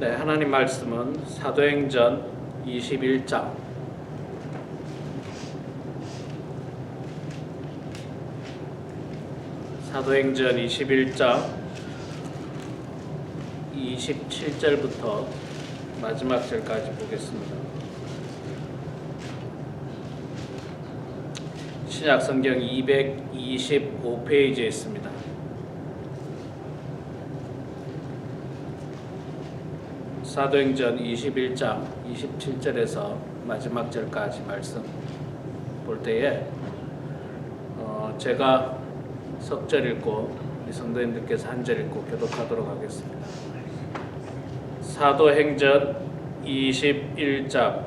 네, 하나님 말씀은 사도행전 21장 사도행전 21장 27절부터 마지막 절까지 보겠습니다. 신약 성경 225페이지에 있습니다. 사도행전 21장 27절에서 마지막 절까지 말씀 볼 때에 제가 석절 읽고 우리 성도님들께서 한 절 읽고 교독하도록 하겠습니다. 사도행전 21장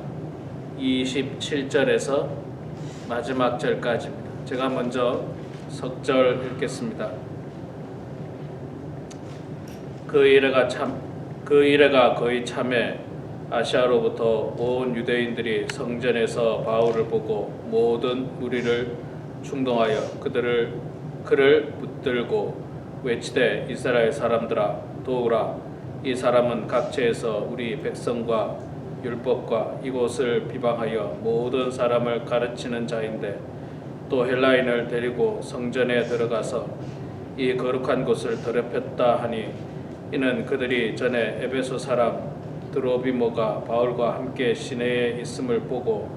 27절에서 마지막 절까지입니다. 제가 먼저 석절 읽겠습니다. 그 이래가 거의 참에 아시아로부터 온 유대인들이 성전에서 바울을 보고 모든 무리를 충동하여 그를 붙들고 외치되 이스라엘 사람들아 도우라. 이 사람은 각처에서 우리 백성과 율법과 이곳을 비방하여 모든 사람을 가르치는 자인데 또 헬라인을 데리고 성전에 들어가서 이 거룩한 곳을 더럽혔다 하니 이는 그들이 전에 에베소 사람 드로비모가 바울과 함께 시내에 있음을 보고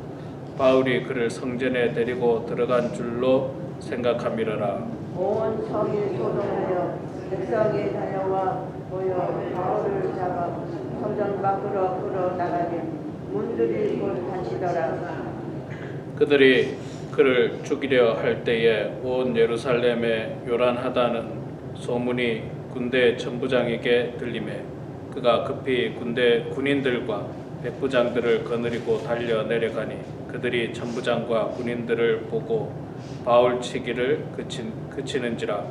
바울이 그를 성전에 데리고 들어간 줄로 생각함이러라. 온 성이 소동하여 백성이 달려와 모여 바울을 잡아 성전 밖으로 끌어나가니 문들이 곧 닫히더라. 그들이 그를 죽이려 할 때에 온 예루살렘에 요란하다는 소문이 군대 천부장에게 들리매 그가 급히 군인들과 백부장들을 거느리고 달려 내려가니 그들이 천부장과 군인들을 보고 바울 치기를 그치는지라.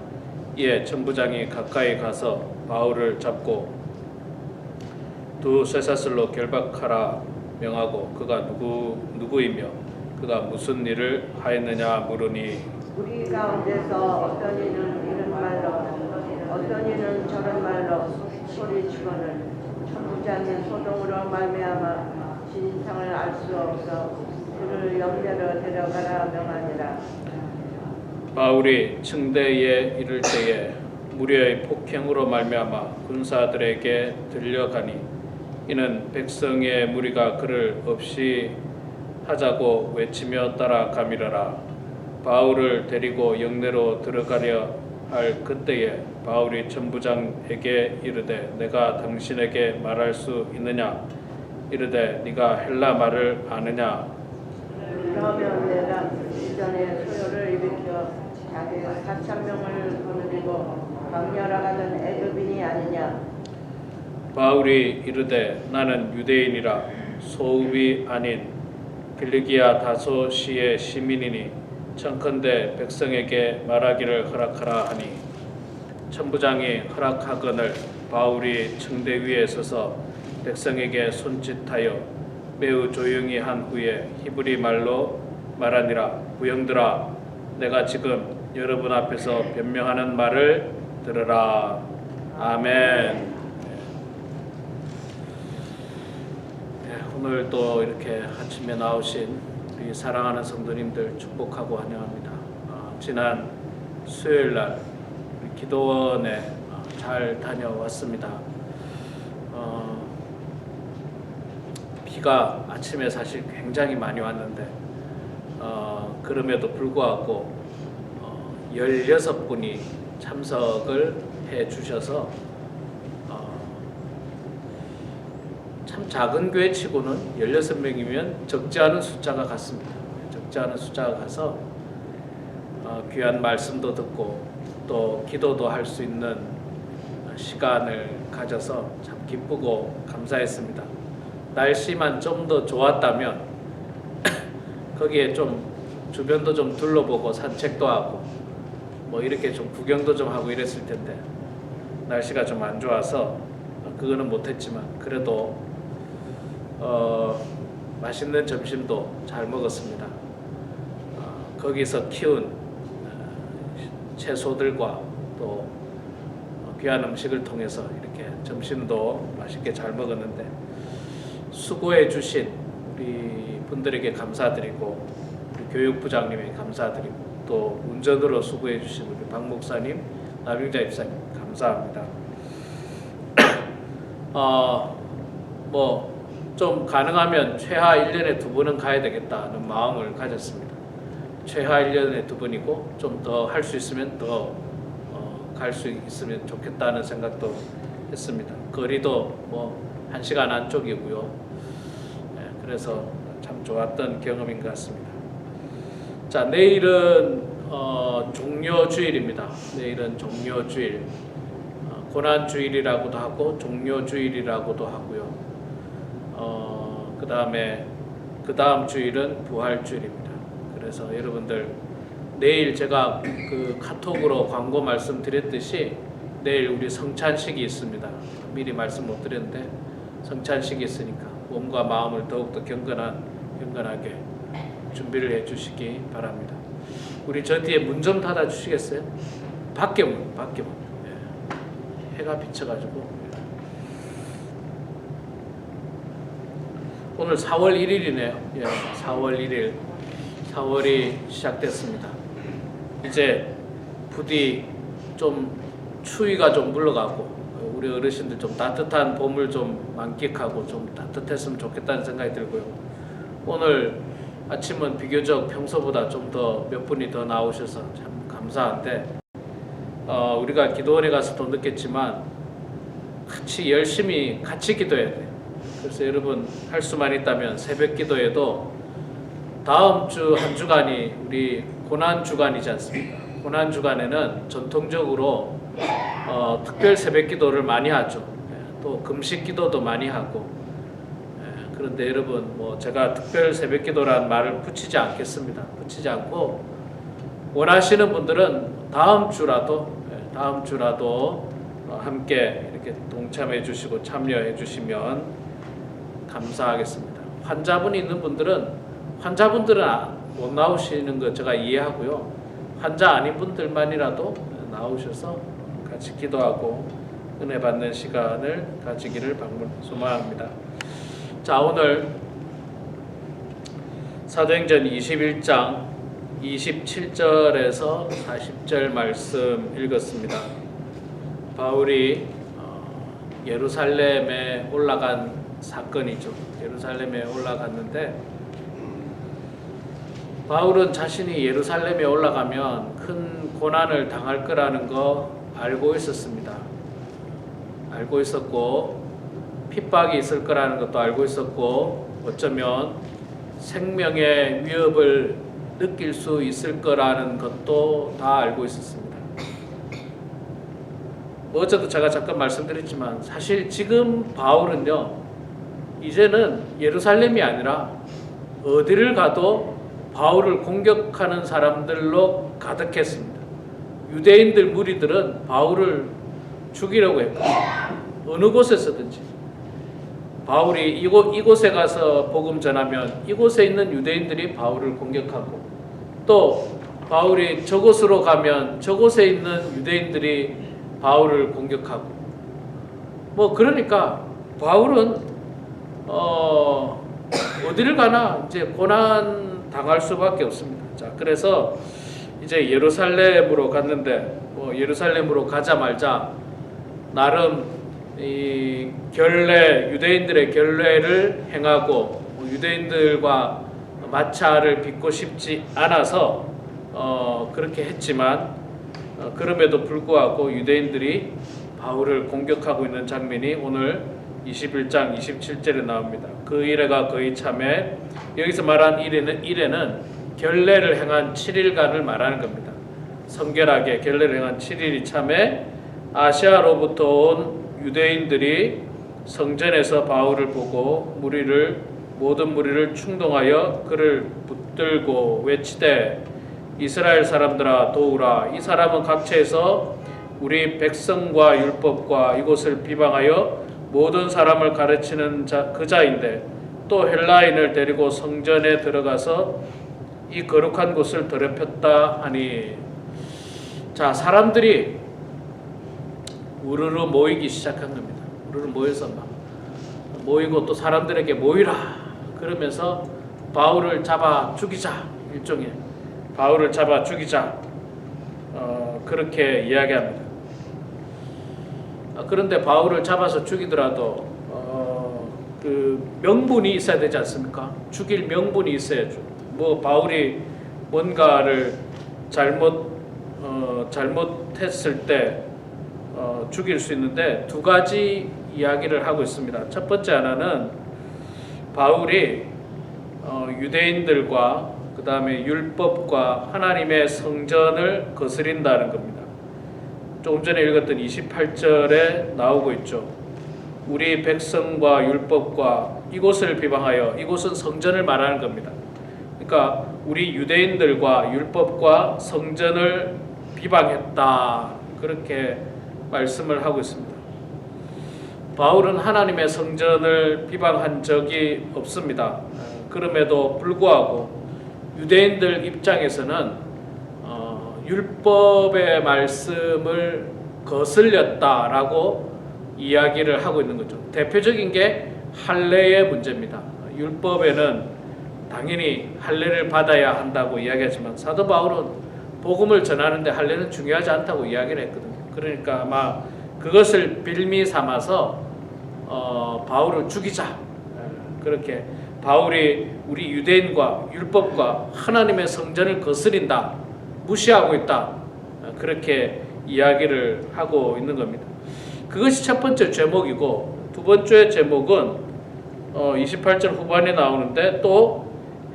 이에 천부장이 가까이 가서 바울을 잡고 두 쇠사슬로 결박하라 명하고 그가 누구이며 그가 무슨 일을 하였느냐 물으니 우리 가운데서 어떤 이는 이런 말로 어떤 이는 저런 말로 소리치고는 천부장의 소동으로 말미암아 진상을 알 수 없어 그를 영내로 데려가라 명하니라. 바울이 층대에 이를 때에 무리의 폭행으로 말미암아 군사들에게 들려가니 이는 백성의 무리가 그를 없이 하자고 외치며 따라가미러라. 바울을 데리고 영내로 들어가려 할 그때에 바울이 천부장에게 이르되 내가 당신에게 말할 수 있느냐 이르되 네가 헬라 말을 아느냐. 그러면 내가 이전에 소요를 일으켜 자기 4,000명을 거느리고 광야라 가던 애굽인이 아니냐. 바울이 이르되 나는 유대인이라 소읍이 아닌 길리기아 다소시의 시민이니 청컨대 백성에게 말하기를 허락하라 하니 천부장이 허락하거늘 바울이 층대 위에 서서 백성에게 손짓하여 매우 조용히 한 후에 히브리 말로 말하니라. 부형들아 내가 지금 여러분 앞에서 변명하는 말을 들으라. 아멘. 오늘 또 이렇게 아침에 나오신 우리 사랑하는 성도님들 축복하고 환영합니다. 지난 수요일날 기도원에 잘 다녀왔습니다. 비가 아침에 사실 굉장히 많이 왔는데 그럼에도 불구하고 16분이 참석을 해주셔서 참 작은 교회치고는 16명이면 적지 않은 숫자가 같습니다. 적지 않은 숫자가 가서 귀한 말씀도 듣고 또 기도도 할 수 있는 시간을 가져서 참 기쁘고 감사했습니다. 날씨만 좀 더 좋았다면 거기에 좀 주변도 좀 둘러보고 산책도 하고 뭐 이렇게 좀 구경도 좀 하고 이랬을 텐데 날씨가 좀 안 좋아서 그거는 못했지만 그래도 맛있는 점심도 잘 먹었습니다. 거기서 키운 채소들과 또 귀한 음식을 통해서 이렇게 이렇게 점심도 맛있게 잘 먹었는데 수고해 주신 우리 분들에게 감사드리고 우리 교육부장님에게 감사드리고 또 운전으로 수고해 주신 우리 박 목사님, 남영자 입사님 감사합니다. 뭐 좀 가능하면 최하 1년에 2번은 가야 되겠다는 마음을 가졌습니다. 최하 1년에 2번이고 좀 더 할 수 있으면 더 갈 수 있으면 좋겠다는 생각도 했습니다. 거리도 뭐 1시간 안쪽이고요. 그래서 참 좋았던 경험인 것 같습니다. 자, 내일은 종료주일입니다. 내일은 종료주일, 고난주일이라고도 하고 종료주일이라고도 하고요. 그 다음 주일은 부활주일입니다. 그래서 여러분들 내일 제가 그 카톡으로 광고 말씀드렸듯이 내일 우리 성찬식이 있습니다. 미리 말씀 못 드렸는데 성찬식이 있으니까 몸과 마음을 더욱더 경건하게 준비를 해주시기 바랍니다. 우리 저 뒤에 문 좀 닫아 주시겠어요? 밖에 문. 해가 비쳐가지고. 오늘 4월 1일이네요. 4월 1일. 4월이 시작됐습니다. 이제 부디 좀 추위가 좀 물러가고 우리 어르신들 좀 따뜻한 봄을 좀 만끽하고 좀 따뜻했으면 좋겠다는 생각이 들고요. 오늘 아침은 비교적 평소보다 좀 더 몇 분이 더 나오셔서 참 감사한데 우리가 기도원에 가서도 느꼈지만 같이 열심히 같이 기도해야 돼요. 그래서 여러분 할 수만 있다면 새벽 기도에도 다음 주 한 주간이 우리 고난 주간이지 않습니까? 고난 주간에는 전통적으로 특별 새벽 기도를 많이 하죠. 또 금식 기도도 많이 하고. 그런데 여러분 뭐 제가 특별 새벽 기도란 말을 붙이지 않겠습니다. 붙이지 않고 원하시는 분들은 다음 주라도 함께 이렇게 동참해 주시고 참여해 주시면 감사하겠습니다. 환자분이 있는 분들은 못 나오시는 거 제가 이해하고요. 환자 아닌 분들만이라도 나오셔서 같이 기도하고 은혜 받는 시간을 가지기를 소망합니다. 자, 오늘 사도행전 21장 27절에서 40절 말씀 읽었습니다. 바울이 예루살렘에 올라간 사건이죠. 예루살렘에 올라갔는데 바울은 자신이 예루살렘에 올라가면 큰 고난을 당할 거라는 거 알고 있었습니다. 알고 있었고 핍박이 있을 거라는 것도 알고 있었고 어쩌면 생명의 위협을 느낄 수 있을 거라는 것도 다 알고 있었습니다. 어제도 제가 잠깐 말씀드렸지만 사실 지금 바울은요 이제는 예루살렘이 아니라 어디를 가도 바울을 공격하는 사람들로 가득했습니다. 유대인들 무리들은 바울을 죽이려고 했고 어느 곳에서든지 바울이 이곳에 가서 복음 전하면 이곳에 있는 유대인들이 바울을 공격하고 또 바울이 저곳으로 가면 저곳에 있는 유대인들이 바울을 공격하고 뭐 그러니까 바울은 어디를 가나 이제 고난 당할 수밖에 없습니다. 자, 그래서 이제 예루살렘으로 갔는데 예루살렘으로 가자마자 나름 이 유대인들의 결례를 행하고 유대인들과 마찰을 빚고 싶지 않아서 그렇게 했지만 그럼에도 불구하고 유대인들이 바울을 공격하고 있는 장면이 오늘 21장 27절에 나옵니다. 그 이래가 거의 참에 여기서 말한 이래는 결례를 행한 7일간을 말하는 겁니다. 성결하게 결례를 행한 7일이 참에 아시아로부터 온 유대인들이 성전에서 바울을 보고 모든 무리를 충동하여 그를 붙들고 외치되 이스라엘 사람들아 도우라. 이 사람은 각처에서 우리 백성과 율법과 이곳을 비방하여 모든 사람을 가르치는 그자인데 또 헬라인을 데리고 성전에 들어가서 이 거룩한 곳을 더럽혔다 하니. 자, 사람들이 우르르 모이기 시작한 겁니다. 우르르 모여서 막 모이고 또 사람들에게 모이라 그러면서 바울을 잡아 죽이자, 일종의 바울을 잡아 죽이자, 그렇게 이야기합니다. 그런데 바울을 잡아서 죽이더라도 그 명분이 있어야 되지 않습니까? 죽일 명분이 있어야죠. 뭐 바울이 뭔가를 잘못했을 때 죽일 수 있는데 두 가지 이야기를 하고 있습니다. 첫 번째 하나는 바울이 유대인들과 그 다음에 율법과 하나님의 성전을 거스린다는 겁니다. 조금 전에 읽었던 28절에 나오고 있죠. 우리 백성과 율법과 이곳을 비방하여, 이곳은 성전을 말하는 겁니다. 그러니까 우리 유대인들과 율법과 성전을 비방했다, 그렇게 말씀을 하고 있습니다. 바울은 하나님의 성전을 비방한 적이 없습니다. 그럼에도 불구하고 유대인들 입장에서는 율법의 말씀을 거슬렸다라고 이야기를 하고 있는 거죠. 대표적인 게 할례의 문제입니다. 율법에는 당연히 할례를 받아야 한다고 이야기하지만 사도 바울은 복음을 전하는데 할례는 중요하지 않다고 이야기를 했거든요. 그러니까 아마 그것을 빌미 삼아서 바울을 죽이자, 그렇게 바울이 우리 유대인과 율법과 하나님의 성전을 거스린다, 무시하고 있다, 그렇게 이야기를 하고 있는 겁니다. 그것이 첫 번째 제목이고, 두 번째 제목은 28절 후반에 나오는데, 또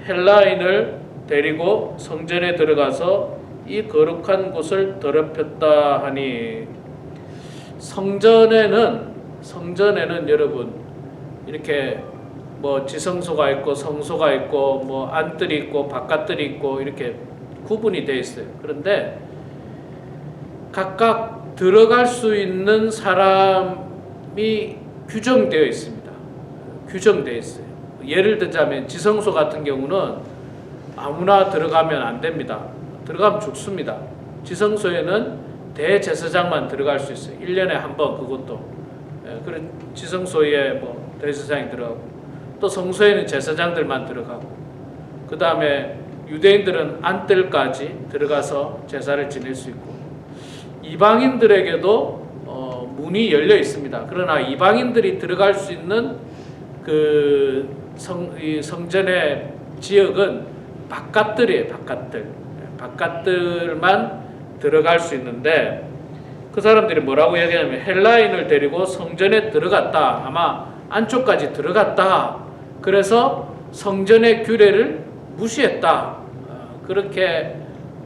헬라인을 데리고 성전에 들어가서 이 거룩한 곳을 더럽혔다 하니, 성전에는 여러분 이렇게 뭐 지성소가 있고 성소가 있고 뭐 안뜰이 있고 바깥뜰이 있고 이렇게 구분이 되어 있어요. 그런데 각각 들어갈 수 있는 사람이 규정되어 있습니다. 규정되어 있어요. 예를 들자면 지성소 같은 경우는 아무나 들어가면 안 됩니다. 들어가면 죽습니다. 지성소에는 대제사장만 들어갈 수 있어요. 1년에 한 번, 그것도. 그런 지성소에 뭐 대제사장이 들어가고, 또 성소에는 제사장들만 들어가고, 그 다음에 유대인들은 안뜰까지 들어가서 제사를 지낼 수 있고, 이방인들에게도 문이 열려 있습니다. 그러나 이방인들이 들어갈 수 있는 그 성전의 지역은 바깥뜰이에요. 바깥뜰만 들어갈 수 있는데, 그 사람들이 뭐라고 얘기하냐면 헬라인을 데리고 성전에 들어갔다, 아마 안쪽까지 들어갔다, 그래서 성전의 규례를 무시했다, 그렇게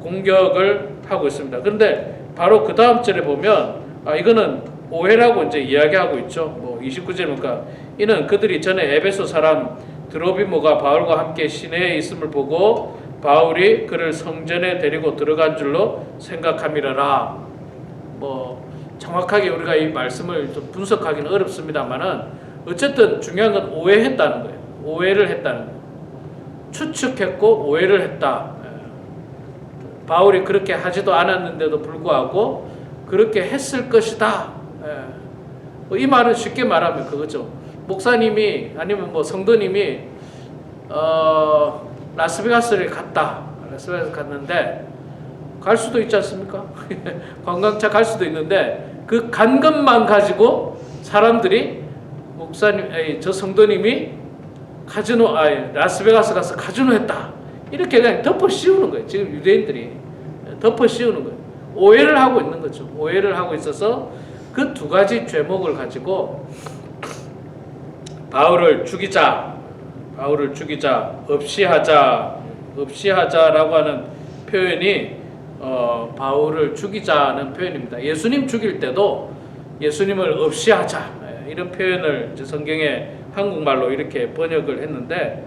공격을 하고 있습니다. 그런데 바로 그 다음 절에 보면 이거는 오해라고 이제 이야기하고 있죠. 뭐 29절에 보니까 이는 그들이 전에 에베소 사람 드로비모가 바울과 함께 시내에 있음을 보고 바울이 그를 성전에 데리고 들어간 줄로 생각함이라라. 뭐 정확하게 우리가 이 말씀을 좀 분석하기는 어렵습니다만은 어쨌든 중요한 건 오해했다는 거예요. 오해를 했다는 거예요. 추측했고 오해를 했다. 바울이 그렇게 하지도 않았는데도 불구하고 그렇게 했을 것이다. 이 말은 쉽게 말하면 그거죠. 목사님이 아니면 뭐 성도님이 라스베가스를 갔다. 라스베가스 갔는데 갈 수도 있지 않습니까? 관광차 갈 수도 있는데 그 간 것만 가지고 사람들이 목사님, 저 성도님이 라스베가스 가서 카지노 했다, 이렇게 그냥 덮어 씌우는 거예요. 지금 유대인들이 덮어 씌우는 거예요. 오해를 하고 있는 거죠. 오해를 하고 있어서 그 두 가지 죄목을 가지고 바울을 죽이자, 없이 하자라고 하는 표현이 바울을 죽이자는 표현입니다. 예수님 죽일 때도 예수님을 없이 하자, 이런 표현을 이제 성경에 한국말로 이렇게 번역을 했는데,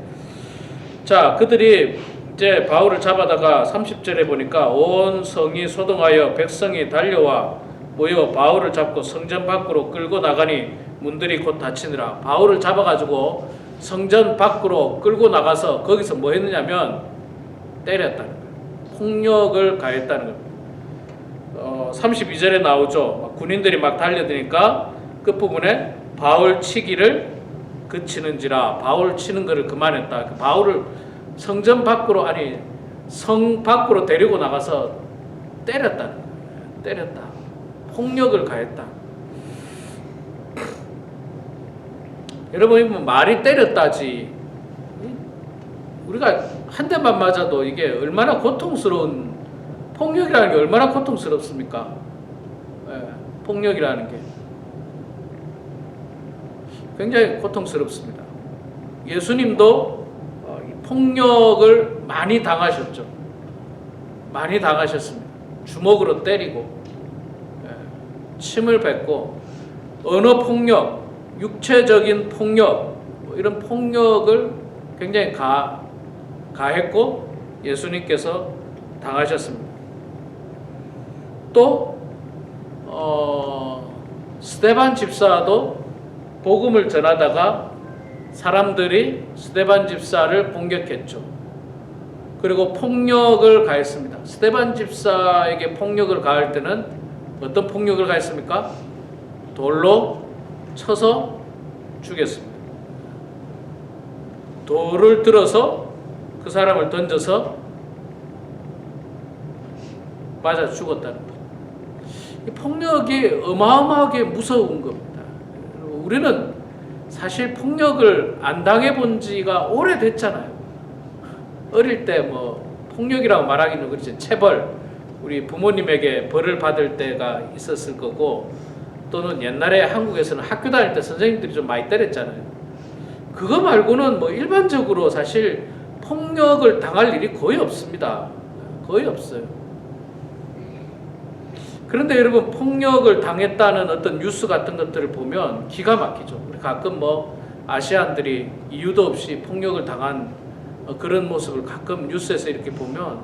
자, 그들이 이제 바울을 잡아다가 30절에 보니까 온 성이 소동하여 백성이 달려와 모여 바울을 잡고 성전 밖으로 끌고 나가니 문들이 곧 닫히니라. 바울을 잡아가지고 성전 밖으로 끌고 나가서 거기서 뭐 했느냐면 때렸다는 거예요. 폭력을 가했다는 겁니다. 32절에 나오죠. 막 군인들이 막 달려드니까 끝부분에 바울 치기를 그치는지라, 바울 치는 것을 그만했다. 바울을 성전 밖으로, 아니 성 밖으로 데리고 나가서 때렸다. 때렸다. 폭력을 가했다. 여러분, 뭐 말이 때렸다지, 우리가 한 대만 맞아도 이게 얼마나 고통스러운, 폭력이라는 게 얼마나 고통스럽습니까? 예, 폭력이라는 게 굉장히 고통스럽습니다. 예수님도 폭력을 많이 당하셨죠. 많이 당하셨습니다. 주먹으로 때리고, 침을 뱉고, 언어 폭력, 육체적인 폭력, 이런 폭력을 굉장히 가했고 예수님께서 당하셨습니다. 또 스데반 집사도 복음을 전하다가 사람들이 스데반 집사를 공격했죠. 그리고 폭력을 가했습니다. 스데반 집사에게 폭력을 가할 때는 어떤 폭력을 가했습니까? 돌로 쳐서 죽였습니다. 돌을 들어서 그 사람을 던져서 맞아 죽었다는 거죠. 이 폭력이 어마어마하게 무서운 겁니다. 우리는 사실 폭력을 안 당해본 지가 오래됐잖아요. 어릴 때 뭐 폭력이라고 말하기는 그렇지, 체벌, 우리 부모님에게 벌을 받을 때가 있었을 거고, 또는 옛날에 한국에서는 학교 다닐 때 선생님들이 좀 많이 때렸잖아요. 그거 말고는 뭐 일반적으로 사실 폭력을 당할 일이 거의 없습니다. 거의 없어요. 그런데 여러분, 폭력을 당했다는 어떤 뉴스 같은 것들을 보면 기가 막히죠. 우리 가끔 뭐 아시안들이 이유도 없이 폭력을 당한 그런 모습을 가끔 뉴스에서 이렇게 보면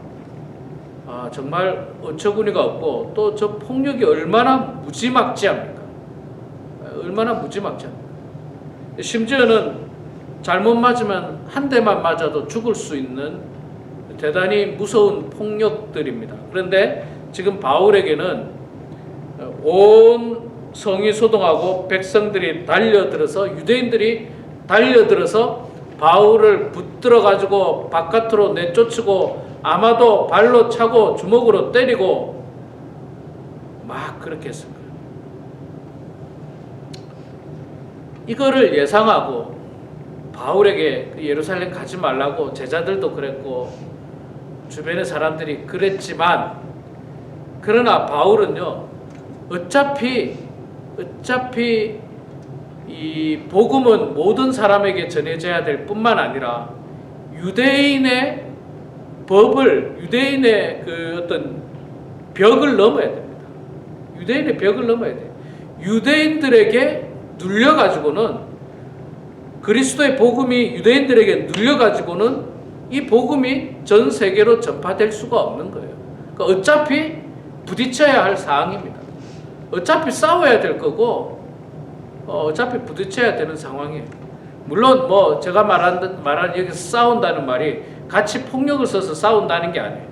정말 어처구니가 없고, 또 저 폭력이 얼마나 무지막지합니까? 얼마나 무지막지합니까? 심지어는 잘못 맞으면 한 대만 맞아도 죽을 수 있는 대단히 무서운 폭력들입니다. 그런데 지금 바울에게는 온 성이 소동하고 백성들이 달려들어서, 유대인들이 달려들어서 바울을 붙들어 가지고 바깥으로 내쫓고, 아마도 발로 차고 주먹으로 때리고 막 그렇게 했을 거예요. 이거를 예상하고 바울에게 예루살렘 가지 말라고 제자들도 그랬고 주변의 사람들이 그랬지만, 그러나 바울은요, 어차피 이 복음은 모든 사람에게 전해져야 될 뿐만 아니라 유대인의 법을, 유대인의 그 어떤 벽을 넘어야 됩니다. 유대인의 벽을 넘어야 돼요. 유대인들에게 눌려가지고는, 그리스도의 복음이 유대인들에게 눌려가지고는 이 복음이 전 세계로 전파될 수가 없는 거예요. 그러니까 어차피 부딪혀야 할 사항입니다. 어차피 싸워야 될 거고, 어차피 부딪혀야 되는 상황이에요. 물론 뭐 제가 말한 여기서 싸운다는 말이 같이 폭력을 써서 싸운다는 게 아니에요.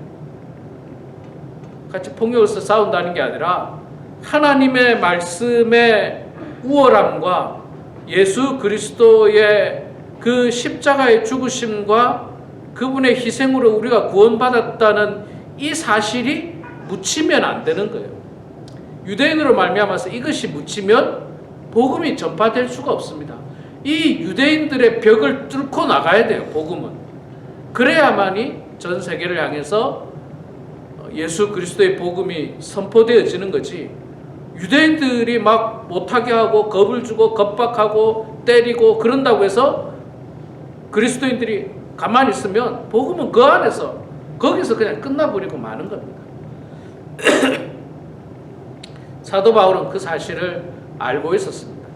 같이 폭력을 써서 싸운다는 게 아니라 하나님의 말씀의 우월함과 예수 그리스도의 그 십자가의 죽으심과 그분의 희생으로 우리가 구원받았다는 이 사실이 묻히면 안 되는 거예요. 유대인으로 말미암아서 이것이 묻히면 복음이 전파될 수가 없습니다. 이 유대인들의 벽을 뚫고 나가야 돼요. 복음은. 그래야만이 전 세계를 향해서 예수 그리스도의 복음이 선포되어지는 거지, 유대인들이 막 못하게 하고 겁을 주고 겁박하고 때리고 그런다고 해서 그리스도인들이 가만히 있으면 복음은 그 안에서, 거기서 그냥 끝나버리고 마는 겁니다. 사도 바울은 그 사실을 알고 있었습니다.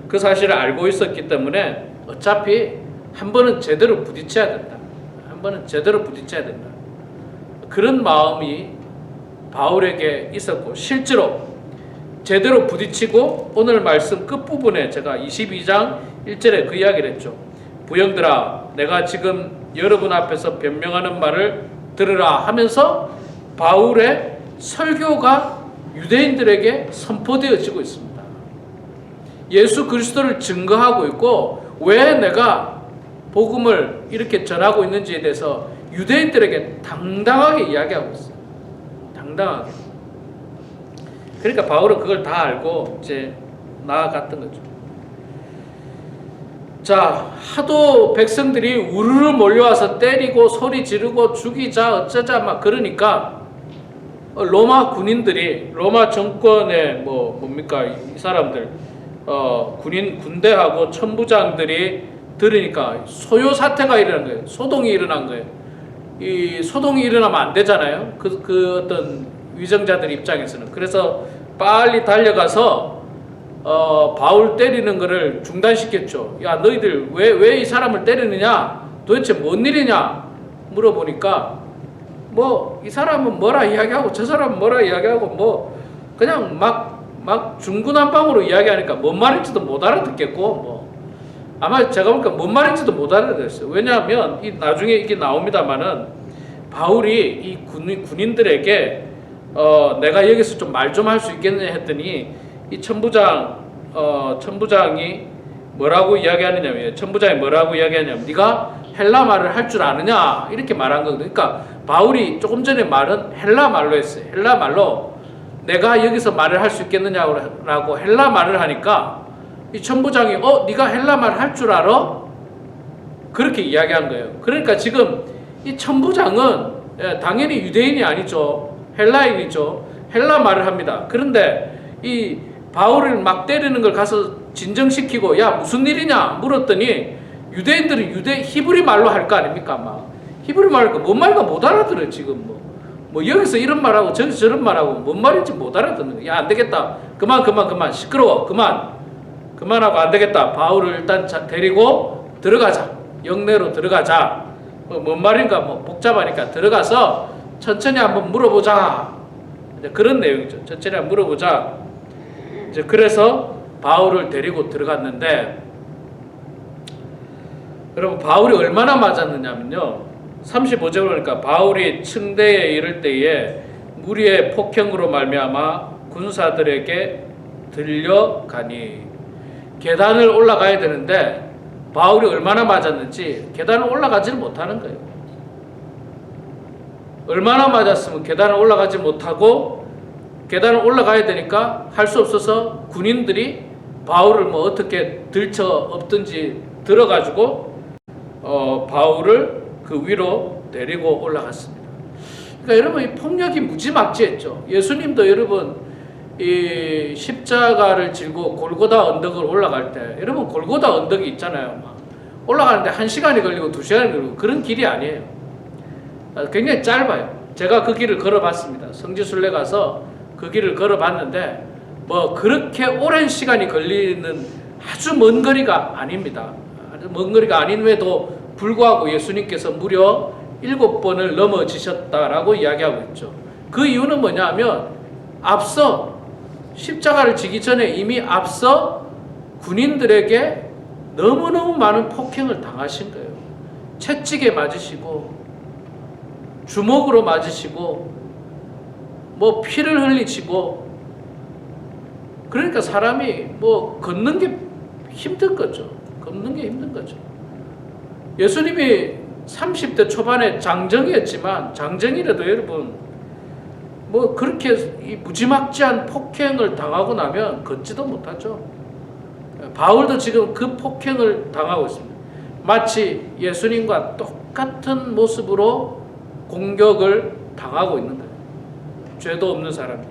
그 사실을 알고 있었기 때문에 어차피 한 번은 제대로 부딪혀야 된다. 한 번은 제대로 부딪혀야 된다. 그런 마음이 바울에게 있었고, 실제로 제대로 부딪히고, 오늘 말씀 끝부분에 제가 22장 1절에 그 이야기를 했죠. 부형들아, 내가 지금 여러분 앞에서 변명하는 말을 들으라 하면서 바울의 설교가 유대인들에게 선포되어지고 있습니다. 예수 그리스도를 증거하고 있고 왜 내가 복음을 이렇게 전하고 있는지에 대해서 유대인들에게 당당하게 이야기하고 있어요. 당당하게. 그러니까 바울은 그걸 다 알고 이제 나아갔던 거죠. 자, 하도 백성들이 우르르 몰려와서 때리고 소리 지르고 죽이자 어쩌자 막 그러니까 로마 군인들이 로마 정권의 뭡니까 이 사람들 군대하고 천부장들이 들으니까 소요 사태가 일어난 거예요. 소동이 일어난 거예요. 이 소동이 일어나면 안 되잖아요. 그 어떤 위정자들 입장에서는. 그래서 빨리 달려가서 바울 때리는 거를 중단시켰죠. 야, 너희들 왜 이 사람을 때리느냐? 도대체 뭔 일이냐? 물어보니까 이 사람은 뭐라 이야기하고 저 사람은 뭐라 이야기하고 그냥 막 중구난방으로 이야기하니까 뭔 말인지도 못 알아듣겠고 아마 제가 보니까 뭔 말인지도 못 알아듣었어요. 왜냐하면 나중에 이게 나옵니다만은 바울이 이 군인들에게 내가 여기서 좀 말 좀 할 수 있겠냐 했더니 이 천부장이 뭐라고 이야기하느냐면 네가 헬라 말을 할 줄 아느냐 이렇게 말한 거거든요. 그러니까 바울이 조금 전에 말은 헬라 말로 했어요. 헬라 말로 내가 여기서 말을 할 수 있겠느냐라고 헬라 말을 하니까 이 천부장이 네가 헬라 말 할 줄 알아? 그렇게 이야기한 거예요. 그러니까 지금 이 천부장은 당연히 유대인이 아니죠. 헬라인이죠. 헬라 말을 합니다. 그런데 이 바울을 막 때리는 걸 가서 진정시키고 야 무슨 일이냐 물었더니 유대인들은 히브리 말로 할 거 아닙니까? 막 히브리 말하니까 뭔 말인가 못 알아들어요. 지금 여기서 이런 말하고 저기서 저런 말하고 뭔 말인지 못 알아듣는 거야. 야 안 되겠다. 그만 시끄러워. 그만하고 안 되겠다. 바울을 일단 데리고 들어가자. 영내로 들어가자. 뭔 말인가 복잡하니까 들어가서 천천히 한번 물어보자. 이제 그런 내용이죠. 천천히 한번 물어보자. 이제 그래서 바울을 데리고 들어갔는데 여러분 바울이 얼마나 맞았느냐면요. 35절을 보니까 바울이 층대에 이를 때에 무리의 폭행으로 말미암아 군사들에게 들려가니 계단을 올라가야 되는데 바울이 얼마나 맞았는지 계단을 올라가지를 못하는 거예요. 얼마나 맞았으면 계단을 올라가지 못하고 계단을 올라가야 되니까 할 수 없어서 군인들이 바울을 어떻게 들쳐 엎든지 들어가지고 바울을 그 위로 데리고 올라갔습니다. 그러니까 여러분 이 폭력이 무지막지했죠. 예수님도 여러분 이 십자가를 지고 골고다 언덕을 올라갈 때 여러분 골고다 언덕이 있잖아요. 막 올라가는데 1시간이 걸리고 2시간이 걸리고 그런 길이 아니에요. 굉장히 짧아요. 제가 그 길을 걸어봤습니다. 성지순례 가서 그 길을 걸어봤는데 그렇게 오랜 시간이 걸리는 아주 먼 거리가 아닙니다. 아주 먼 거리가 아님에도 불구하고 예수님께서 무려 7번을 넘어지셨다라고 이야기하고 있죠. 그 이유는 뭐냐면 앞서 십자가를 지기 전에 이미 앞서 군인들에게 너무너무 많은 폭행을 당하신 거예요. 채찍에 맞으시고 주먹으로 맞으시고 피를 흘리시고 그러니까 사람이 걷는 게 힘든 거죠. 예수님이 30대 초반에 장정이었지만 장정이라도 여러분 그렇게 이 무지막지한 폭행을 당하고 나면 걷지도 못하죠. 바울도 지금 그 폭행을 당하고 있습니다. 마치 예수님과 똑같은 모습으로 공격을 당하고 있는 거예요. 죄도 없는 사람이.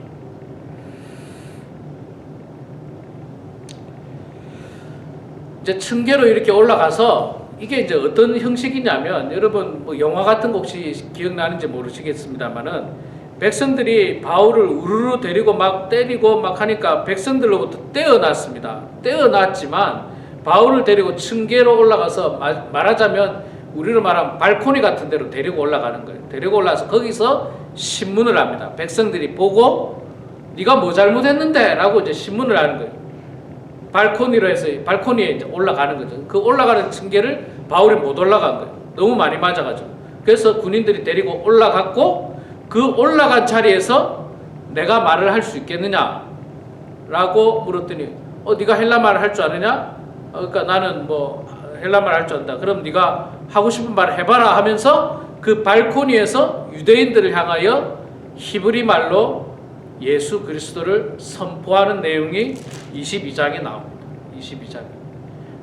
이제 층계로 이렇게 올라가서 이게 이제 어떤 형식이냐면 여러분 영화 같은 거 혹시 기억나는지 모르시겠습니다만은 백성들이 바울을 우르르 데리고 막 때리고 막 하니까 백성들로부터 떼어놨습니다. 떼어놨지만 바울을 데리고 층계로 올라가서 말하자면 우리로 말하면 발코니 같은 데로 데리고 올라가는 거예요. 데리고 올라가서 거기서 신문을 합니다. 백성들이 보고 네가 뭐 잘못했는데 라고 이제 신문을 하는 거예요. 발코니로 해서 발코니에 이제 올라가는 거죠. 그 올라가는 층계를 바울이 못 올라간 거예요. 너무 많이 맞아가지고. 그래서 군인들이 데리고 올라갔고 그 올라간 자리에서 내가 말을 할 수 있겠느냐? 라고 물었더니 네가 헬라 말을 할 줄 아느냐? 그러니까 나는 뭐 헬라 말 할 줄 안다. 그럼 네가 하고 싶은 말 해봐라 하면서 그 발코니에서 유대인들을 향하여 히브리 말로 예수 그리스도를 선포하는 내용이 22장에 나옵니다. 22장.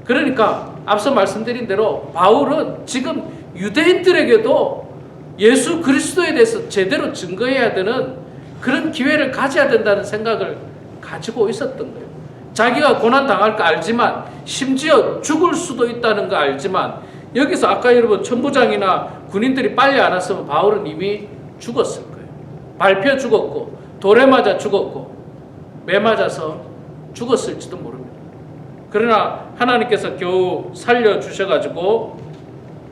그러니까 앞서 말씀드린 대로 바울은 지금 유대인들에게도 예수 그리스도에 대해서 제대로 증거해야 되는 그런 기회를 가져야 된다는 생각을 가지고 있었던 거예요. 자기가 고난 당할 거 알지만, 심지어 죽을 수도 있다는 거 알지만, 여기서 아까 여러분 천부장이나 군인들이 빨리 안 왔으면 바울은 이미 죽었을 거예요. 밟혀 죽었고 돌에 맞아 죽었고 매 맞아서 죽었을지도 모릅니다. 그러나 하나님께서 겨우 살려주셔가지고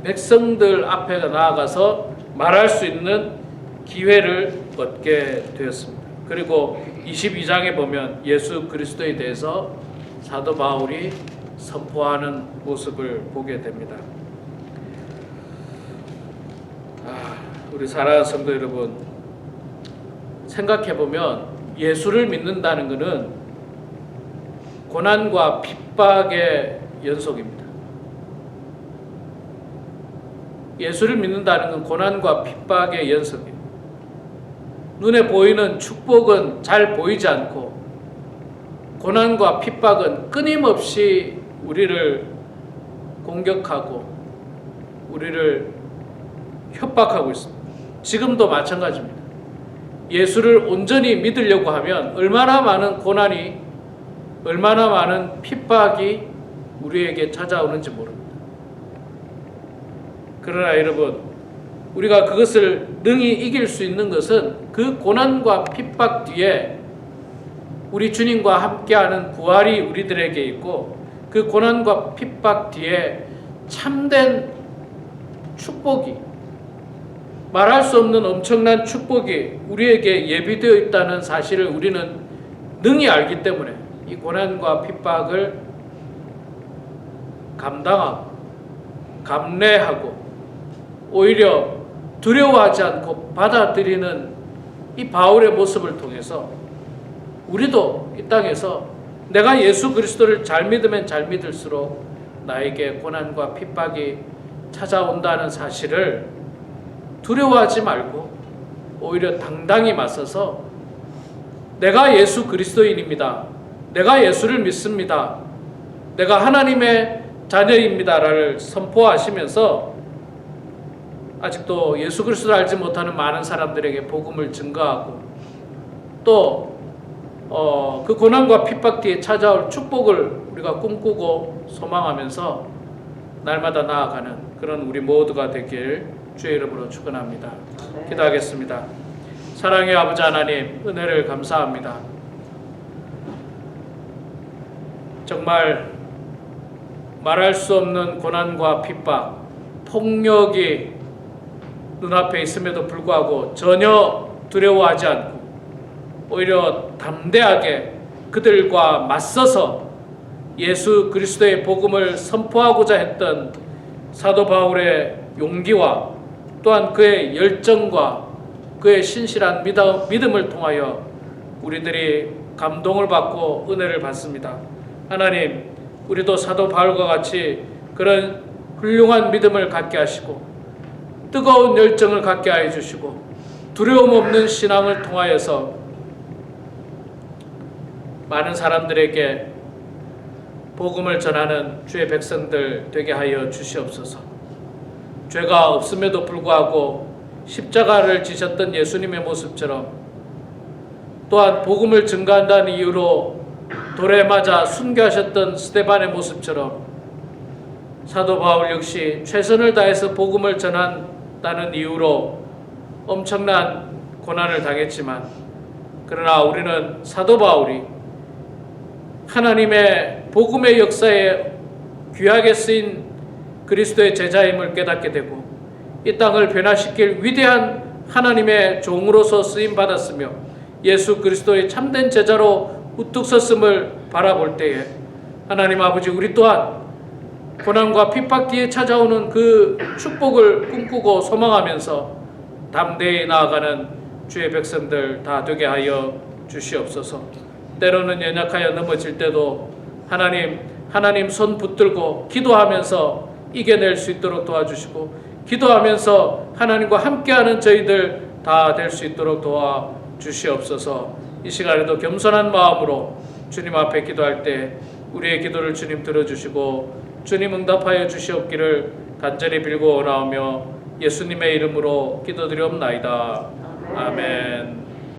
백성들 앞에 나아가서 말할 수 있는 기회를 얻게 되었습니다. 그리고 22장에 보면 예수 그리스도에 대해서 사도 바울이 선포하는 모습을 보게 됩니다. 우리 사랑하는 성도 여러분, 생각해보면 예수를 믿는다는 것은 고난과 핍박의 연속입니다. 예수를 믿는다는 건 고난과 핍박의 연속이에요. 눈에 보이는 축복은 잘 보이지 않고 고난과 핍박은 끊임없이 우리를 공격하고 우리를 협박하고 있습니다. 지금도 마찬가지입니다. 예수를 온전히 믿으려고 하면 얼마나 많은 고난이, 얼마나 많은 핍박이 우리에게 찾아오는지 모릅니다. 그러나 여러분, 우리가 그것을 능히 이길 수 있는 것은 그 고난과 핍박 뒤에 우리 주님과 함께하는 부활이 우리들에게 있고, 그 고난과 핍박 뒤에 참된 축복이, 말할 수 없는 엄청난 축복이 우리에게 예비되어 있다는 사실을 우리는 능히 알기 때문에 이 고난과 핍박을 감당하고 감내하고 오히려 두려워하지 않고 받아들이는 이 바울의 모습을 통해서 우리도 이 땅에서 내가 예수 그리스도를 잘 믿으면 잘 믿을수록 나에게 고난과 핍박이 찾아온다는 사실을 두려워하지 말고 오히려 당당히 맞서서 내가 예수 그리스도인입니다. 내가 예수를 믿습니다. 내가 하나님의 자녀입니다를 선포하시면서 아직도 예수 그리스도를 알지 못하는 많은 사람들에게 복음을 증거하고 또 그 고난과 핍박 뒤에 찾아올 축복을 우리가 꿈꾸고 소망하면서 날마다 나아가는 그런 우리 모두가 되길 주의 이름으로 축원합니다. 기도하겠습니다. 사랑의 아버지 하나님, 은혜를 감사합니다. 정말 말할 수 없는 고난과 핍박, 폭력이 눈앞에 있음에도 불구하고 전혀 두려워하지 않고 오히려 담대하게 그들과 맞서서 예수 그리스도의 복음을 선포하고자 했던 사도 바울의 용기와 또한 그의 열정과 그의 신실한 믿음을 통하여 우리들이 감동을 받고 은혜를 받습니다. 하나님, 우리도 사도 바울과 같이 그런 훌륭한 믿음을 갖게 하시고 뜨거운 열정을 갖게 하여 주시고 두려움 없는 신앙을 통하여서 많은 사람들에게 복음을 전하는 주의 백성들 되게 하여 주시옵소서. 죄가 없음에도 불구하고 십자가를 지셨던 예수님의 모습처럼 또한 복음을 증거한다는 이유로 돌에 맞아 순교하셨던 스데반의 모습처럼 사도 바울 역시 최선을 다해서 복음을 전한다는 이유로 엄청난 고난을 당했지만 그러나 우리는 사도 바울이 하나님의 복음의 역사에 귀하게 쓰인 그리스도의 제자임을 깨닫게 되고 이 땅을 변화시킬 위대한 하나님의 종으로서 쓰임받았으며 예수 그리스도의 참된 제자로 우뚝 섰음을 바라볼 때에 하나님 아버지, 우리 또한 고난과 핍박 뒤에 찾아오는 그 축복을 꿈꾸고 소망하면서 담대히 나아가는 주의 백성들 다 되게 하여 주시옵소서. 때로는 연약하여 넘어질 때도 하나님 손 붙들고 기도하면서 이겨낼 수 있도록 도와주시고, 기도하면서 하나님과 함께하는 저희들 다 될 수 있도록 도와주시옵소서. 이 시간에도 겸손한 마음으로 주님 앞에 기도할 때 우리의 기도를 주님 들어주시고 주님 응답하여 주시옵기를 간절히 빌고 원하오며 예수님의 이름으로 기도드리옵나이다. 아멘.